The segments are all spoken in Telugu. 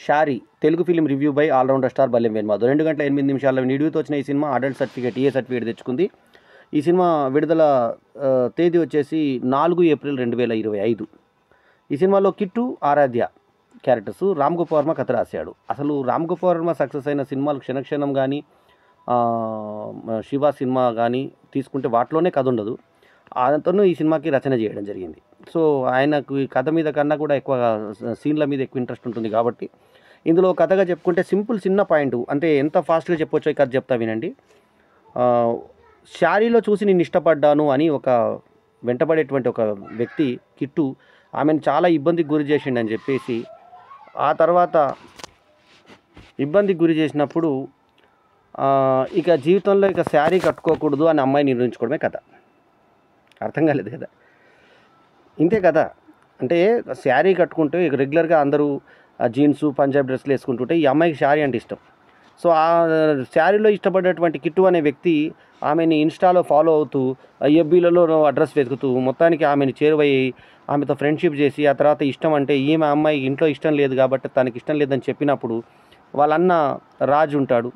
షారీ Telugu film review by allrounder star Ballem Venumadhav 2 గంటల 8 నిమిషాల వీడియోతో వచ్చిన ఈ సినిమా అడల్ట్ సర్టిఫికేట్ ఏ సర్టిఫికేట్ తెచ్చుకుంది. ఈ సినిమా విడుదల తేదీ వచ్చేసి 4 ఏప్రిల్ 2025. ఈ సినిమాలో కిట్టు, ఆరాధ్య క్యారెక్టర్స్. రామ్ గోపాల్ వర్మ కథ రాశాడు. అసలు రామ్ గోపాల్ వర్మ సక్సెస్ అయిన సినిమాలు క్షణక్షణం కానీ శివ సినిమా కానీ తీసుకుంటే వాటిలోనే కథ ఉండదు. అతను ఈ సినిమాకి రచన చేయడం జరిగింది. సో ఆయనకు ఈ కథ మీద కన్నా కూడా ఎక్కువ సీన్ల మీద ఎక్కువ ఇంట్రెస్ట్ ఉంటుంది కాబట్టి ఇందులో కథగా చెప్పుకుంటే సింపుల్ చిన్న పాయింట్, అంటే ఎంత ఫాస్ట్గా చెప్పొచ్చో ఈ కథ చెప్తా వినండి. షారీలో చూసి నేను ఇష్టపడ్డాను అని ఒక వెంటబడేటువంటి ఒక వ్యక్తి కిట్టు ఆమెను చాలా ఇబ్బందికి గురి చేసిండని చెప్పేసి, ఆ తర్వాత ఇబ్బందికి గురి చేసినప్పుడు ఇక జీవితంలో ఇక శారీ కట్టుకోకూడదు అని అమ్మాయి నిర్ణయించుకోవడమే కథ. అర్థం కాలేదు కదా, ఇంతే కదా. అంటే శారీ కట్టుకుంటే ఇక రెగ్యులర్గా అందరూ జీన్సు పంజాబ్ డ్రెస్లు వేసుకుంటుంటే ఈ అమ్మాయికి శారీ అంటే ఇష్టం. సో ఆ శారీలో ఇష్టపడేటువంటి కిట్టు అనే వ్యక్తి ఆమెని ఇన్స్టాలో ఫాలో అవుతూ ఎఫ్బీలలో అడ్రస్ వెతుకుతూ మొత్తానికి ఆమెను చేరువయ్యి ఆమెతో ఫ్రెండ్షిప్ చేసి, ఆ తర్వాత ఇష్టం అంటే ఈమె అమ్మాయి ఇంట్లో ఇష్టం లేదు కాబట్టి తనకి ఇష్టం లేదని చెప్పినప్పుడు వాళ్ళన్న రాజు ఉంటాడు.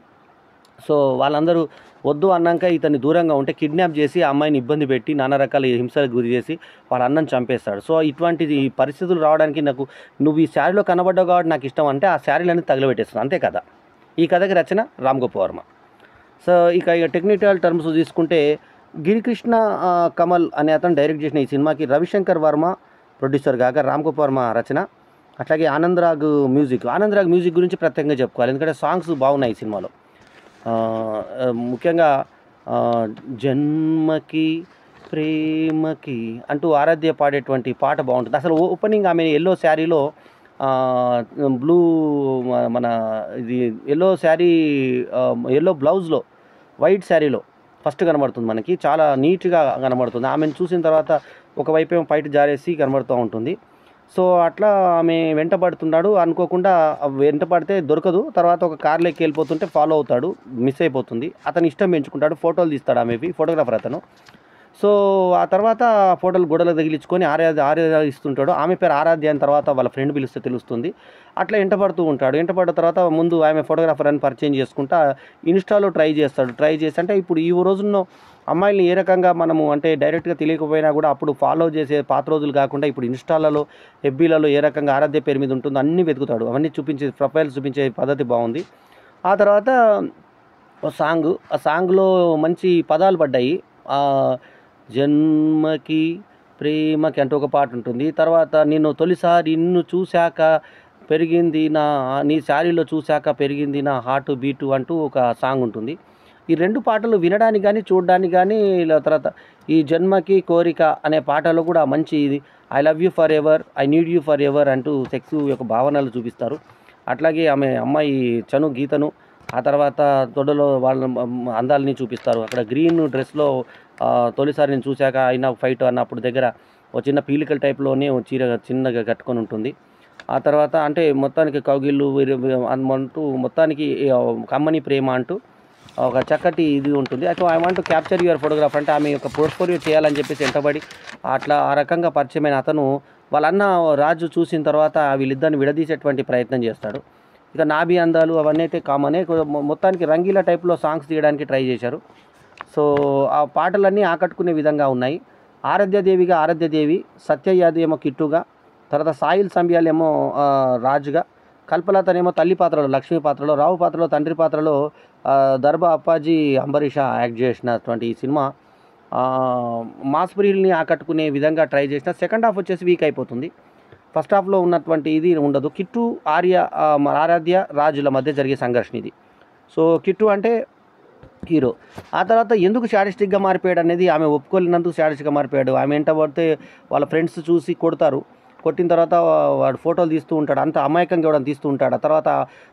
సో వాళ్ళందరూ వద్దు అన్నాక ఇతన్ని దూరంగా ఉంటే కిడ్నాప్ చేసి ఆ అమ్మాయిని ఇబ్బంది పెట్టి నానా రకాల హింసలకు గురి చేసి వాళ్ళ అన్నను చంపేస్తాడు. సో ఇటువంటి పరిస్థితులు రావడానికి నాకు నువ్వు ఈ శారీలో కనబడ్డావు కాబట్టి నాకు ఇష్టం అంటే ఆ శారీలన్నీ తగలబెట్టేస్తుంది, అంతే కదా. ఈ కథకి రచన రామ్ గోపాల్ వర్మ. సో ఇక టెక్నికల్ టర్మ్స్ తీసుకుంటే గిరికృష్ణ కమల్ అనే అతను డైరెక్ట్ చేసిన ఈ సినిమాకి రవిశంకర్ వర్మ ప్రొడ్యూసర్ కాగా రామ్ గోపాల్ వర్మ రచన. అట్లాగే ఆనంద్ రాగ్ మ్యూజిక్ గురించి ప్రత్యేకంగా చెప్పుకోవాలి, ఎందుకంటే సాంగ్స్ బాగున్నాయి ఈ సినిమాలో. ముఖ్యంగా జన్మకి ప్రేమకి అంటూ ఆరాధ్య పాడేటువంటి పాట బాగుంటుంది. అసలు ఓపెనింగ్ ఆమె ఎల్లో శారీలో బ్లూ మన ఇది ఎల్లో శారీ ఎల్లో బ్లౌజ్లో వైట్ శారీలో ఫస్ట్ కనబడుతుంది మనకి, చాలా నీట్గా కనబడుతుంది. ఆమెను చూసిన తర్వాత ఒకవైపు ఏమో పైట జారేసి కనబడుతూ ఉంటుంది. సో అట్లా ఆమె వెంటబడుతున్నాడు, అనుకోకుండా వెంటబడితే దొరకదు. తర్వాత ఒక కార్లోకి వెళ్ళిపోతుంటే ఫాలో అవుతాడు, మిస్ అయిపోతుంది. అతను ఇష్టం పెంచుకుంటాడు, ఫోటోలు తీస్తాడు, ఆమెవి ఫోటోగ్రాఫర్ అతను. సో ఆ తర్వాత ఫోటోలు గొడవలు తగిలించుకొని ఆరాధ్య ఇస్తుంటాడు. ఆమె పేరు ఆరాధ్య అని తర్వాత వాళ్ళ ఫ్రెండ్ పిలిస్తే తెలుస్తుంది. అట్లా వెంటబడుతూ ఉంటాడు. వెంటబడిన తర్వాత ముందు ఆమె ఫోటోగ్రాఫర్ అని పరిచయం చేసుకుంటా ఇన్స్టాలో ట్రై చేసి అంటే ఇప్పుడు ఈ రోజుల్లో అమ్మాయిల్ని ఏ రకంగా మనము అంటే డైరెక్ట్గా తెలియకపోయినా కూడా అప్పుడు ఫాలో చేసే పాత రోజులు కాకుండా ఇప్పుడు ఇన్స్టాలలో ఎఫ్బీలలో ఏ రకంగా ఆరాధ్య పేరు మీద ఉంటుందో అన్నీ వెతుకుతాడు. అవన్నీ చూపించే ప్రొఫైల్స్ చూపించే పద్ధతి బాగుంది. ఆ తర్వాత ఆ సాంగ్లో మంచి పదాలు పడ్డాయి. జన్మకి ప్రేమకి అంటూ ఒక పాట ఉంటుంది. తర్వాత తొలిసారి నిన్ను చూశాక పెరిగింది నీ శారీలో చూశాక పెరిగింది నా హార్ట్ బీటు అంటూ ఒక సాంగ్ ఉంటుంది. ఈ 2 పాటలు వినడానికి కానీ చూడడానికి కానీ, తర్వాత ఈ జన్మకి కోరిక అనే పాటలో కూడా మంచి I love you for ever, I need you for ever అంటూ సెక్స్ యొక్క భావనలు చూపిస్తారు. అట్లాగే ఆమె అమ్మాయి గీతను ఆ తర్వాత తొడలో వాళ్ళ అందాలని చూపిస్తారు. అక్కడ గ్రీన్ డ్రెస్లో తొలిసారి నేను చూశాక అయినా ఫైట్ అన్నప్పుడు దగ్గర ఒక చిన్న పీలికల టైప్లోనే చీర చిన్నగా కట్టుకొని ఉంటుంది. ఆ తర్వాత అంటే మొత్తానికి కౌగిళ్ళు అంటూ మొత్తానికి కమ్మని ప్రేమ అంటూ ఒక చక్కటి ఇది ఉంటుంది. అయితే I want to capture your photograph అంటే ఆమె యొక్క పోర్ట్ఫోలియో చేయాలని చెప్పేసి వెంటబడి అట్లా ఆ రకంగా పరిచయమైన అతను వాళ్ళన్న రాజు చూసిన తర్వాత వీళ్ళిద్దరిని విడదీసేటువంటి ప్రయత్నం చేస్తాడు. ఇక నాభి అందాలు అవన్నీ అయితే కామనే. మొత్తానికి రంగీలా టైప్లో సాంగ్స్ తీయడానికి ట్రై చేశారు. సో ఆ పాటలన్నీ ఆకట్టుకునే విధంగా ఉన్నాయి. ఆరాధ్యదేవి, సత్యయాది ఏమో కిట్టుగా, తర్వాత సాయిల్ సంబియాల్ ఏమో రాజుగా, కల్పలతనేమో తల్లి పాత్రలో లక్ష్మీ పాత్రలో, రావు పాత్రలో తండ్రి పాత్రలో దర్బా అప్పాజీ అంబరీష యాక్ట్ చేసినటువంటి ఈ సినిమా మాస్ ప్రియుల్ని ఆకట్టుకునే విధంగా ట్రై చేసిన. సెకండ్ హాఫ్ వచ్చేసి వీక్ అయిపోతుంది. ఫస్ట్ హాఫ్లో ఉన్నటువంటి ఇది ఉండదు. కిట్టు ఆరాధ్య రాజుల మధ్య జరిగే సంఘర్షణ ఇది. సో కిట్టు అంటే హీరో. ఆ తర్వాత ఎందుకు శాడిస్టిక్గా మారిపోయాడు అనేది, ఆమె ఒప్పుకోలేనందుకు శాడిస్టిక్గా మారిపోయాడు. ఆమె వెంటబడితే వాళ్ళ ఫ్రెండ్స్ చూసి కొడతారు. కొట్టిన తర్వాత వాడు ఫోటోలు తీస్తూ ఉంటాడు, అంత అమాయకంగా కూడా తీస్తూ ఉంటాడు. ఆ తర్వాత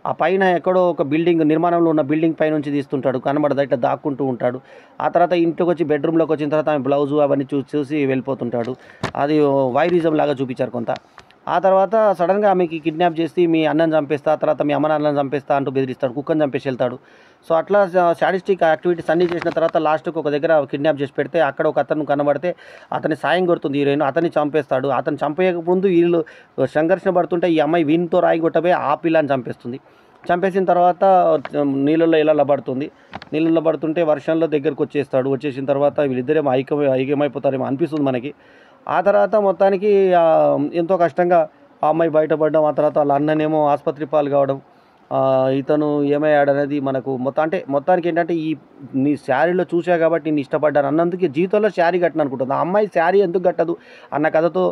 ఆ పైన ఎక్కడో ఒక బిల్డింగ్ నిర్మాణంలో ఉన్న బిల్డింగ్ పై నుంచి తీస్తుంటాడు, కనబడదు, ఇట్లా దాక్కుంటూ ఉంటాడు. ఆ తర్వాత ఇంట్లోకి వచ్చి బెడ్రూమ్లోకి వచ్చిన తర్వాత ఆమె బ్లౌజు అవన్నీ చూసి వెళ్ళిపోతుంటాడు. అది వైరిజం లాగా చూపించారు కొంత. ఆ తర్వాత సడన్‌గా ఆమెకి కిడ్నాప్ చేసి మీ అన్నని చంపేస్తా, తర్వాత మీ అమ్మ నాన్నలని చంపేస్తా అంటూ బెదిరిస్తాడు. కుక్కని చంపేసి ఎళ్తాడు. సో, అట్లా సాడిస్టిక్ యాక్టివిటీస్ అన్నీ చేసిన తర్వాత లాస్ట్‌కి ఒక దగ్గర కిడ్నాప్ చేసి పెడితే అక్కడ ఒక అతను కనబడితే అతని సాయం కోరుతుంది హీరోయిన్. అతన్ని చంపేస్తాడు. అతను చంపేయక ముందు వీళ్ళు సంఘర్షణ పడుతుంటే ఈ అమ్మాయి వీనితో రాయి కొట్టబోయి ఆ పిల్లని చంపేస్తుంది. చంపేసిన తర్వాత నీళ్ళల్లో ఇలా పడుతుంది. నీళ్ళల్లో పడుతుంటే వర్షంలో దగ్గరకొచ్చేస్తాడు. వచ్చేసిన తర్వాత వీళ్ళిద్దరేమో ఐక్యమైపోతారేమో అనిపిస్తుంది మనకి. ఆ తర్వాత మొత్తానికి ఎంతో కష్టంగా ఆ అమ్మాయి బయటపడడం, ఆ తర్వాత వాళ్ళ అన్ననేమో ఆసుపత్రి పాలు కావడం, ఇతను ఏమయ్యాడనేది మనకు మొత్తానికేంటంటే నీ శారీలో చూసా కాబట్టి నిన్ను ఇష్టపడ్డాను అన్నందుకే జీవితంలో శారీ కట్టననుకుంటుంది. ఆ అమ్మాయి శారీ ఎందుకు కట్టదు అన్న కథతో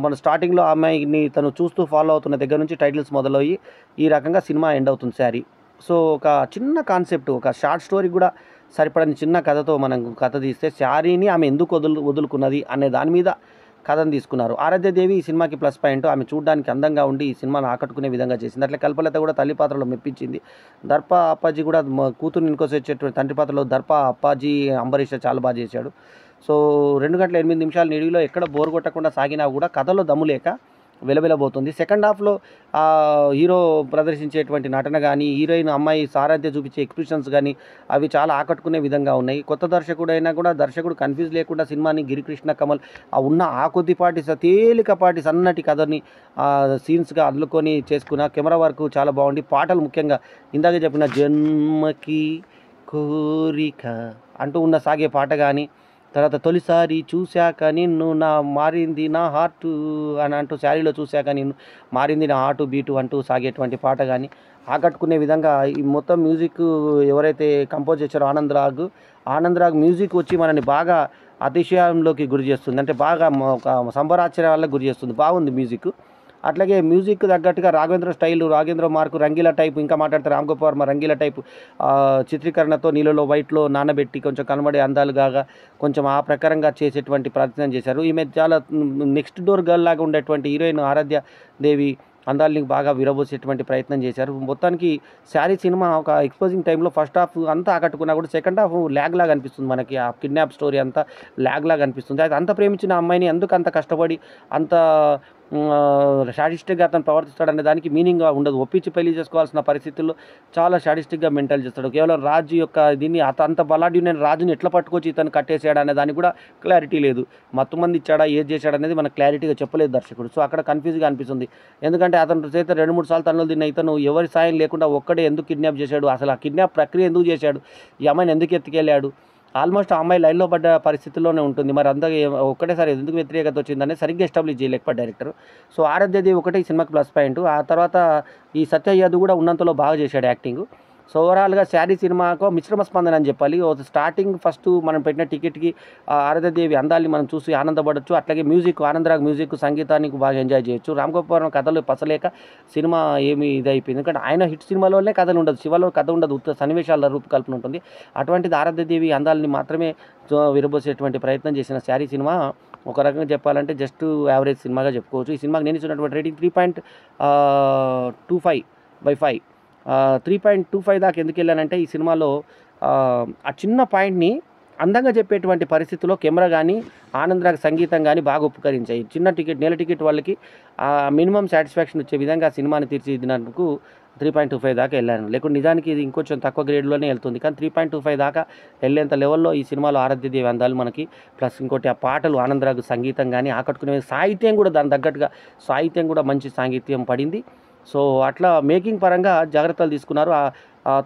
మన స్టార్టింగ్‌లో ఆ అమ్మాయిని తను చూస్తూ ఫాలో అవుతున్న దగ్గర నుంచి టైటిల్స్ మొదలయ్యి ఈ రకంగా సినిమా ఎండ్ అవుతుంది 'శారీ'. సో, ఒక చిన్న కాన్సెప్ట్, ఒక షార్ట్ స్టోరీకి కూడా సరిపడని చిన్న కథతో మనం కథ తీస్తే 'శారీని' ఆమె ఎందుకు వదులుకున్నది అనే దాని మీద కథను తీసుకున్నారు. ఆరాధ్యదేవి ఈ సినిమాకి ప్లస్ పాయింట్. ఆమె చూడ్డానికి అందంగా ఉండి ఈ సినిమాను ఆకట్టుకునే విధంగా చేసింది. అట్లే కల్పలత కూడా తల్లి పాత్రలో మెప్పించింది. దర్ప అప్పాజీ కూడా కూతుర్ని ఇంకోసేచేటువంటి తండ్రి పాత్రలో దర్ప అప్పాజీ, అంబరీష్ చాలా బాగా చేశాడు. సో, 2 గంటల 8 నిమిషాల నిడివిలో ఎక్కడ బోర్ కొట్టకుండా సాగినా కూడా కథలో దమ్ము లేక వెలవెలబోతుంది. సెకండ్ హాఫ్‌లో హీరో ప్రదర్శించేటువంటి నటన గానీ, హీరోయిన్ అమ్మాయి సారథ్య చూపించే ఎక్స్‌ప్రెషన్స్ గానీ, అవి చాలా ఆకట్టుకునే విధంగా ఉన్నాయి. కొత్త దర్శకుడైనా కూడా దర్శకుడు కన్‌ఫ్యూజ్ లేకుండా సినిమాని గిరికృష్ణ, కమల్ ఉన్న ఆ కొద్దిపాటి తేలికపాటి సన్నటి కథని సీన్స్‌గా అల్లుకొని చేసుకున్న కెమెరా వర్క్ చాలా బాగుంది. పాటలు ముఖ్యంగా ఇందాక చెప్పిన 'జన్మకి కోరిక' అంటూ సాగే పాట గానీ, తర్వాత 'తొలిసారి చూశాక నిన్ను మారింది నా హార్టు' అని అంటూ 'శారీలో చూశాక నిన్ను మారింది నా హార్టు బీటు' అంటూ సాగేటువంటి పాట గానీ, ఆకట్టుకునే విధంగా ఈ మొత్తం మ్యూజిక్ ఎవరైతే కంపోజ్ చేశారో ఆనంద్ రాగ్ మ్యూజిక్ వచ్చి మనల్ని బాగా అతిశయంలోకి గురి చేస్తుంది. అంటే బాగా ఒక సంబరాశ్చర్యాలకు గురి చేస్తుంది. బాగుంది మ్యూజిక్. అట్లాగే మ్యూజిక్ తగ్గట్టుగా Raghavendra style, Raghavendra mark, Rangeela type, ఇంకా మాట్లాడితే రామ్ గోపాల్ వర్మ రంగీలా టైపు చిత్రీకరణతో నీళ్ళలో వైట్లో నానబెట్టి కొంచెం కనబడే అందాలుగా కొంచెం ఆ ప్రకారంగా చేసేటువంటి ప్రయత్నం చేశారు. ఈమె చాలా నెక్స్ట్ డోర్ గర్ల్ లాగా ఉండేటువంటి హీరోయిన్ ఆరాధ్య దేవి అందాల్ని బాగా విరబోసేటువంటి ప్రయత్నం చేశారు. మొత్తానికి 'శారీ' సినిమా ఒక ఎక్స్‌పోజింగ్ టైంలో ఫస్ట్ హాఫ్ అంతా ఆకట్టుకున్నా కూడా సెకండ్ హాఫ్ ల్యాగ్ లాగా అనిపిస్తుంది మనకి. ఆ కిడ్నాప్ స్టోరీ అంతా ల్యాగ్ లాగా అనిపిస్తుంది. అయితే అంత ప్రేమించిన అమ్మాయిని ఎందుకు అంత కష్టపడి అంత శాడిస్టిక్‌గా అతను ప్రవర్తిస్తాడనే దానికి మీనింగ్‌గా ఉండదు. ఒప్పించి పెళ్లి చేసుకోవాల్సిన పరిస్థితుల్లో చాలా శాడిస్టిక్‌గా మెంటల్ చేస్తాడు. కేవలం రాజు యొక్క దీన్ని అంత బలాఢ్యుడైన రాజుని ఎట్లా పట్టుకొచ్చి ఇతను కట్టేసాడు అనే దానికి కూడా క్లారిటీ లేదు. మత్తుమంది ఇచ్చాడా, ఏది చేశాడనేది మనకు క్లారిటీగా చెప్పలేదు దర్శకుడు. సో, అక్కడ కన్‌ఫ్యూజ్‌గా అనిపిస్తుంది. ఎందుకంటే అతను చేత 2, 3 సార్లు తన్నులు తిన్న ఇతను ఎవరి సాయం లేకుండా ఒక్కడే ఎందుకు కిడ్నాప్ చేశాడు, అసలు ఆ కిడ్నాప్ ప్రక్రియ ఎందుకు చేశాడు, ఈ అమ్మాయిని ఎందుకు ఎత్తుకెళ్ళాడు, ఆల్మోస్ట్ ఆ అమ్మాయి లైన్‌లో పడ్డ పరిస్థితుల్లోనే ఉంటుంది. మరి అంతా ఒక్కటేసారి ఎందుకు వ్యతిరేకత వచ్చిందనేది సరిగ్గా ఎస్టాబ్లిష్ చేయలేకపోయాడు డైరెక్టర్. సో, ఆరాధ్యదేవి ఒకటే ఈ సినిమాకి ప్లస్ పాయింట్. ఆ తర్వాత ఈ సత్య యాదవ్ కూడా ఉన్నంతలో బాగా చేశాడు యాక్టింగ్. సో, ఓవరాల్‌గా 'శారీ' సినిమాకు మిశ్రమ స్పందన అని చెప్పాలి. స్టార్టింగ్ ఫస్ట్ మనం పెట్టిన టికెట్‌కి ఆరాధ్యదేవి అందాల్ని మనం చూసి ఆనందపడొచ్చు. అట్లాగే మ్యూజిక్, ఆనంద్ రాగ్ మ్యూజిక్, సంగీతానికి బాగా ఎంజాయ్ చేయొచ్చు. రామ్ గోపాల్ వర్మ కథలు పసలేక సినిమా ఏమి ఇదైపోయింది. ఎందుకంటే ఆయన హిట్ సినిమాలోనే కథలు ఉండదు. శివలో కథ ఉండదు. ఉత్త సన్నివేశాల రూపకల్పన ఉంటుంది. అటువంటిది ఆరాధ్యదేవి అందాల్ని మాత్రమే విరబోసేటువంటి ప్రయత్నం చేసిన 'శారీ' సినిమా ఒక రకంగా చెప్పాలంటే జస్ట్ యావరేజ్ సినిమాగా చెప్పుకోవచ్చు. ఈ సినిమాకి నేను ఇచ్చినటువంటి రేటింగ్ 3.25/5. 3.25 దాకా ఎందుకెళ్ళానంటే ఈ సినిమాలో ఆ చిన్న పాయింట్‌ని అందంగా చెప్పేటువంటి పరిస్థితిలో కెమెరా గానీ, ఆనంద్ రాగ్ సంగీతం గానీ బాగా ఉపకరించాయి. చిన్న టికెట్, నెల టికెట్ వాళ్ళకి మినిమమ్ సాటిస్ఫాక్షన్ వచ్చే విధంగా సినిమాని తీర్చిదిద్దినందుకు 3.25 దాకా వెళ్ళాను. లేకుంటే నిజానికి ఇది ఇంకొంచెం తక్కువ గ్రేడ్‌లోనే వెళ్తుంది. కానీ 3.25 దాకా వెళ్ళేంత లెవెల్‌లో ఈ సినిమాలో ఆరాధ్యదేవి అందాలు మనకి, ప్లస్ ఇంకోటి ఆ పాటలు, ఆనంద్ రాగ్ సంగీతం గానీ ఆకట్టుకునే సాహిత్యం కూడా దానికి తగ్గట్టుగా సాహిత్యం కూడా మంచి సాహిత్యం పడింది. సో, అట్లా మేకింగ్ పరంగా జాగ్రత్తలు తీసుకున్నారు.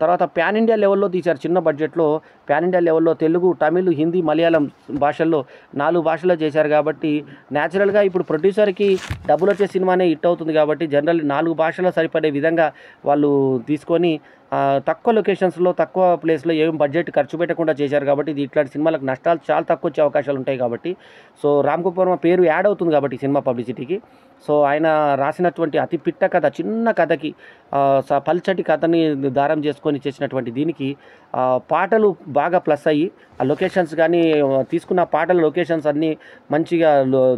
తర్వాత పాన్ ఇండియా లెవెల్‌లో తీశారు. చిన్న బడ్జెట్‌లో పాన్ ఇండియా లెవెల్‌లో తెలుగు, తమిళ్, హిందీ, మలయాళం భాషల్లో 4 భాషల్లో చేశారు కాబట్టి న్యాచురల్‌గా ఇప్పుడు ప్రొడ్యూసర్‌కి డబ్బులొచ్చే సినిమానే హిట్ అవుతుంది కాబట్టి జనరల్ 4 భాషల్లో సరిపడే విధంగా వాళ్ళు తీసుకొని తక్కువ లొకేషన్స్‌లో, తక్కువ ప్లేస్‌లో ఏం బడ్జెట్ ఖర్చు పెట్టకుండా చేశారు కాబట్టి ఇది ఇట్లాంటి సినిమాలకు నష్టాలు చాలా తక్కువ వచ్చే అవకాశాలు ఉంటాయి కాబట్టి, సో, రామ్ గోపాల్ వర్మ పేరు యాడ్ అవుతుంది కాబట్టి ఈ సినిమా పబ్లిసిటీకి. సో, ఆయన రాసినటువంటి అతి పిట్ట కథ, చిన్న కథకి పల్చటి కథని దారం చేసుకొని చేసినటువంటి దీనికి పాటలు బాగా ప్లస్ అయ్యి, ఆ లొకేషన్స్ కానీ తీసుకున్న పాటల లొకేషన్స్ అన్నీ మంచిగా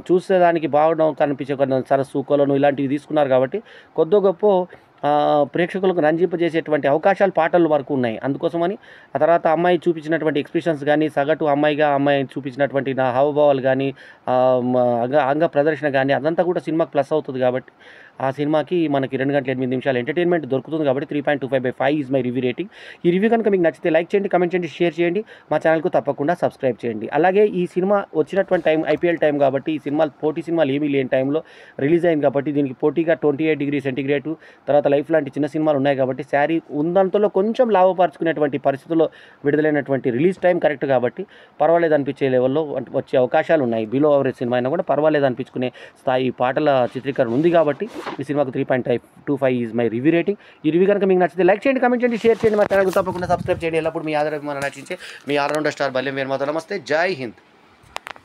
చూసేదానికి బాగుండడం కనిపించే సరస్సు, కొలను ఇలాంటివి తీసుకున్నారు కాబట్టి కొద్దో గొప్పో ప్రేక్షకులకు రంజింపజేసేటువంటి అవకాశాలు పాటల వరకు ఉన్నాయి. అందుకోసమని ఆ తర్వాత అమ్మాయి చూపించినటువంటి ఎక్స్‌ప్రెషన్స్ గానీ, సగటు అమ్మాయిగా అమ్మాయి చూపించినటువంటి నా హావభావాలు గానీ, అంగ ప్రదర్శన గానీ అదంతా కూడా సినిమాకి ప్లస్ అవుతది కాబట్టి, ఆ సినిమాకి మనకి 2 గంటల 8 నిమిషాలు ఎంటర్‌టైన్‌మెంట్ దొరుకుతుంది కాబట్టి 3.25/5 ఈజ్ మై రివ్యూ రేటింగ్. ఈ రివ్యూ కనుక మీకు నచ్చితే లైక్ చేయండి, కామెంట్ చేయండి, షేర్ చేయండి. మా ఛానెల్‌కు తప్పకుండా సబ్స్క్రైబ్ చేయండి. అలాగే ఈ సినిమా వచ్చినటువంటి టైం ఐపీఎల్ టైం కాబట్టి, ఈ సినిమాలు పోటీ సినిమాలు ఏమీ లేని టైంలో రిలీజ్ అయింది కాబట్టి, దీనికి పోటీగా 28 డిగ్రీ సెంటిగ్రేడ్, తర్వాత లైఫ్ లాంటి చిన్న సినిమాలు ఉన్నాయి కాబట్టి, శారీ ఉందంతలో కొంచెం లాభపరుచుకునేటువంటి పరిస్థితుల్లో విడుదలైనటువంటి రిలీజ్ టైం కరెక్ట్ కాబట్టి, పర్వాలేదు అనిపించే లెవెల్‌లో వచ్చే అవకాశాలు ఉన్నాయి. బిలో యావరేజ్ సినిమా అయినా కూడా పర్వాలేదు అనిపించుకునే స్థాయి పాటల చిత్రీకరణ ఉంది కాబట్టి, ఈ సినిమాకు 3.25 ఈజ్ మై రివ్యూ రేటింగ్. ఈ రివ్యూ కనుక మీకు నచ్చితే లైక్ చేయండి, కామెంట్ చేయండి, షేర్ చేయండి. మా ఛానల్‌కు తప్పకుండా సబ్స్క్రైబ్ చేయండి. ఎల్లప్పుడు మీ ఆదరణ నచ్చించే మీ ఆల్రౌండర్ స్టార్ బల్యం వేణుమాధవ్. నమస్తే, జై హింద్.